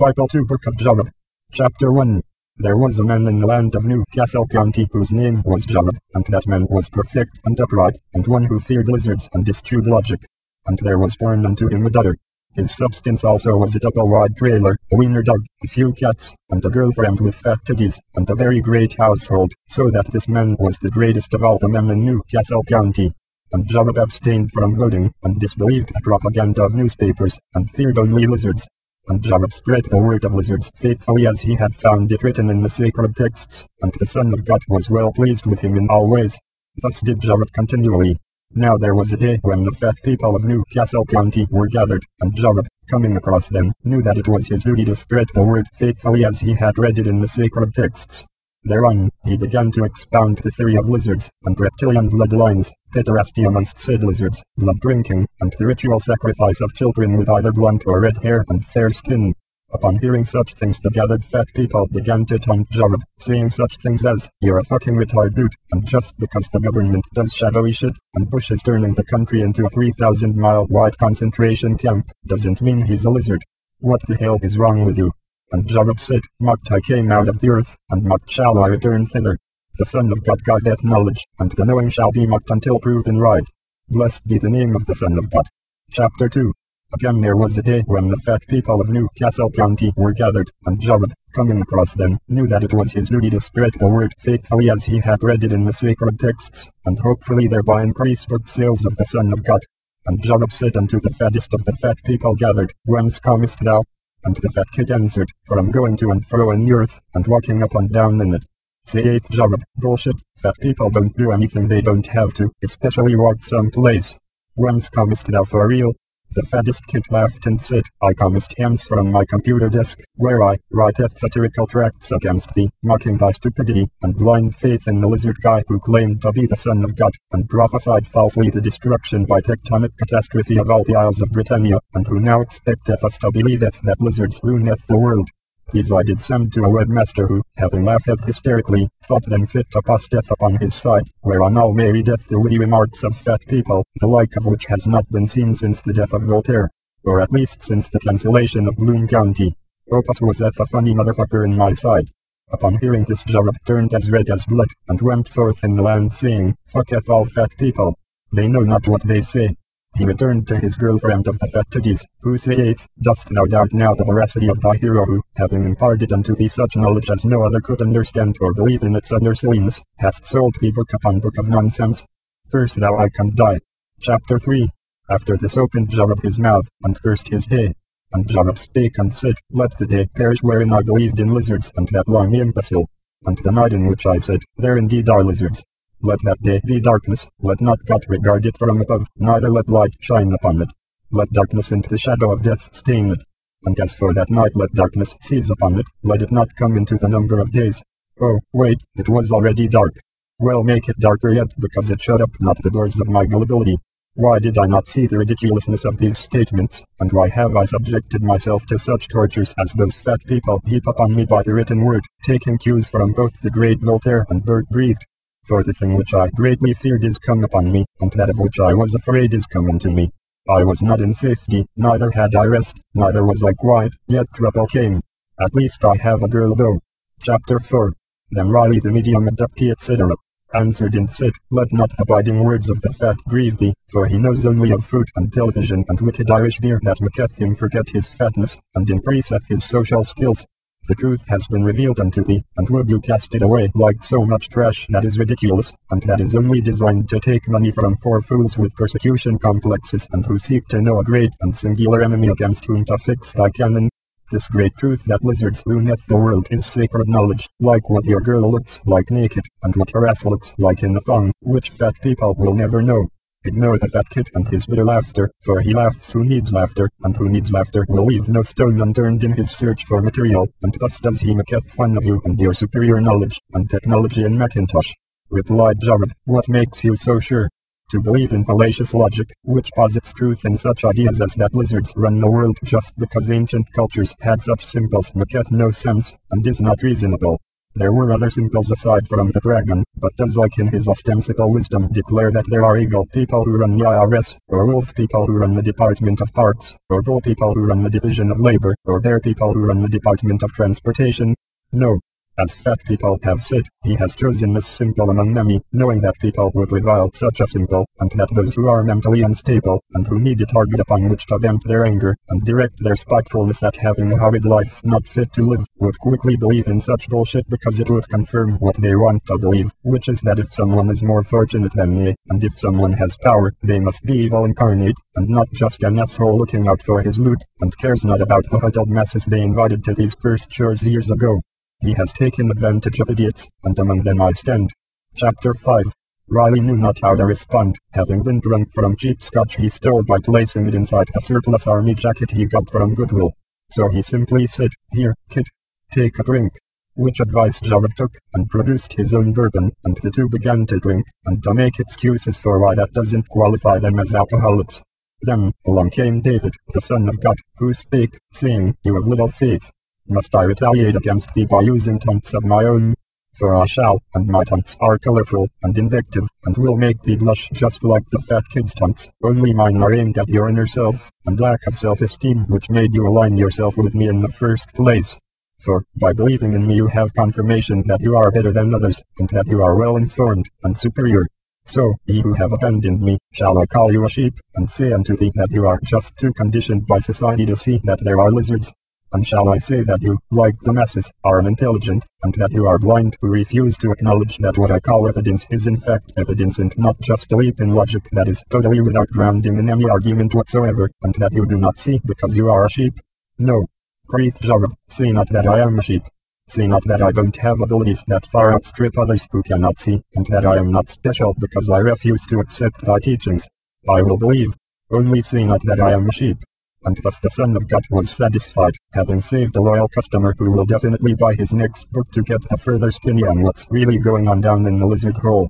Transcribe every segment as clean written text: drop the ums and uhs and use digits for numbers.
Bible 2 Book of Jarob. Chapter 1. There was a man in the land of Newcastle County whose name was Jarob, and that man was perfect and upright, and one who feared lizards and eschewed logic. And there was born unto him a daughter. His substance also was a double-wide trailer, a wiener dog, a few cats, and a girlfriend with fat titties, and a very great household, so that this man was the greatest of all the men in Newcastle County. And Jarob abstained from voting, and disbelieved the propaganda of newspapers, and feared only lizards. And Jarob spread the word of lizards faithfully as he had found it written in the sacred texts, and the Son of God was well pleased with him in all ways. Thus did Jarob continually. Now there was a day when the fat people of Newcastle County were gathered, and Jarob, coming across them, knew that it was his duty to spread the word faithfully as he had read it in the sacred texts. Thereon, he began to expound the theory of lizards, and reptilian bloodlines, pederasty amongst said lizards, blood drinking, and the ritual sacrifice of children with either blonde or red hair and fair skin. Upon hearing such things the gathered fat people began to taunt Jarob, saying such things as, "You're a fucking retard dude, and just because the government does shadowy shit, and Bush is turning the country into a 3,000-mile wide concentration camp, doesn't mean he's a lizard. What the hell is wrong with you?" And Jarob said, "Mocked I came out of the earth, and mocked shall I return thither. The Son of God giveth knowledge, and the knowing shall be mocked until proven right. Blessed be the name of the Son of God." Chapter 2. Again there was a day when the fat people of Newcastle County were gathered, and Jarob, coming across them, knew that it was his duty to spread the word faithfully as he had read it in the sacred texts, and hopefully thereby increase book sales of the Son of God. And Jarob said unto the fattest of the fat people gathered, "Whence comest thou?" And the fat kid answered, "From going to and fro in the earth, and walking up and down in it." Saith Jarob, "Bullshit, fat people don't do anything they don't have to, especially walk someplace. Whence comest thou for real?" The fattest kid laughed and said, "I comest hence from my computer desk, where I writeth satirical tracts against thee, mocking thy stupidity, and blind faith in the lizard guy who claimed to be the Son of God, and prophesied falsely the destruction by tectonic catastrophe of all the isles of Britannia, and who now expecteth us to believeth that lizards ruineth the world. These I did send to a webmaster who, having laughed hysterically, thought them fit to post death upon his side, whereon all may readeth the witty remarks of fat people, the like of which has not been seen since the death of Voltaire, or at least since the cancellation of Bloom County. Opus was a funny motherfucker in my side." Upon hearing this Jarob turned as red as blood, and went forth in the land saying, "Fucketh all fat people. They know not what they say." He returned to his girlfriend of the fat titties, who saith, "Dost thou doubt now the veracity of thy hero who, having imparted unto thee such knowledge as no other could understand or believe in its utter silliness, hast sold thee book upon book of nonsense? Curse thou I can die." Chapter 3. After this opened Jarob his mouth, and cursed his day. And Jarob spake and said, "Let the day perish wherein I believed in lizards, and that long imbecile. And the night in which I said, There indeed are lizards. Let that day be darkness, let not God regard it from above, neither let light shine upon it. Let darkness and the shadow of death stain it. And as for that night let darkness seize upon it, let it not come into the number of days. Oh, wait, it was already dark. Well, make it darker yet, because it shut up not the doors of my gullibility. Why did I not see the ridiculousness of these statements, and why have I subjected myself to such tortures as those fat people heap upon me by the written word, taking cues from both the great Voltaire and bird-breathed? For the thing which I greatly feared is come upon me, and that of which I was afraid is come unto me. I was not in safety, neither had I rest, neither was I quiet, yet trouble came. At least I have a girl though. Chapter 4. Then Riley the medium adoptee etc. answered and said, "Let not the biting words of the fat grieve thee, for he knows only of fruit and television and wicked Irish beer that maketh him forget his fatness, and increaseth his social skills. The truth has been revealed unto thee, and would you cast it away like so much trash that is ridiculous, and that is only designed to take money from poor fools with persecution complexes, and who seek to know a great and singular enemy against whom to fix thy cannon? This great truth that lizards ruineth the world is sacred knowledge, like what your girl looks like naked, and what her ass looks like in the thong, which fat people will never know. Ignore the fat kid and his bitter laughter, for he laughs who needs laughter, and who needs laughter will leave no stone unturned in his search for material, and thus does he maketh fun of you and your superior knowledge, and technology in Macintosh." Replied Jarob, "What makes you so sure? To believe in fallacious logic, which posits truth in such ideas as that lizards run the world just because ancient cultures had such symbols maketh no sense, and is not reasonable. There were other simples aside from the dragon, but does like in his ostensible wisdom declare that there are eagle people who run the IRS, or wolf people who run the Department of Parks, or bull people who run the Division of Labor, or bear people who run the Department of Transportation? No. As fat people have said, he has chosen this simple among many, knowing that people would revile such a simple, and that those who are mentally unstable, and who need a target upon which to vent their anger, and direct their spitefulness at having a horrid life not fit to live, would quickly believe in such bullshit because it would confirm what they want to believe, which is that if someone is more fortunate than they, and if someone has power, they must be evil incarnate, and not just an asshole looking out for his loot, and cares not about the huddled masses they invited to these cursed shores years ago. He has taken advantage of idiots, and among them I stand. Chapter 5. Riley knew not how to respond. Having been drunk from cheap scotch he stole by placing it inside a surplus army jacket he got from Goodwill. So he simply said, "Here, kid, take a drink." Which advice Jarob took, and produced his own bourbon, and the two began to drink, and to make excuses for why that doesn't qualify them as alcoholics. Then, along came David, the son of God, who spake, saying, "You have little faith. Must I retaliate against thee by using taunts of my own? For I shall, and my taunts are colorful and invective, and will make thee blush just like the fat kid's taunts, only mine are aimed at your inner self, and lack of self-esteem which made you align yourself with me in the first place. For, by believing in me you have confirmation that you are better than others, and that you are well informed, and superior. So, ye who have abandoned me, shall I call you a sheep, and say unto thee that you are just too conditioned by society to see that there are lizards? And shall I say that you, like the masses, are unintelligent, and that you are blind who refuse to acknowledge that what I call evidence is in fact evidence and not just a leap in logic that is totally without grounding in any argument whatsoever, and that you do not see because you are a sheep? No. Quoth Jarob, say not that I am a sheep. Say not that I don't have abilities that far outstrip others who cannot see, and that I am not special because I refuse to accept thy teachings. I will believe. Only say not that I am a sheep. And thus the Son of God was satisfied, having saved a loyal customer who will definitely buy his next book to get a further skinny on what's really going on down in the lizard hole.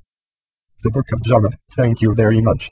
The Book of Jarob. Thank you very much.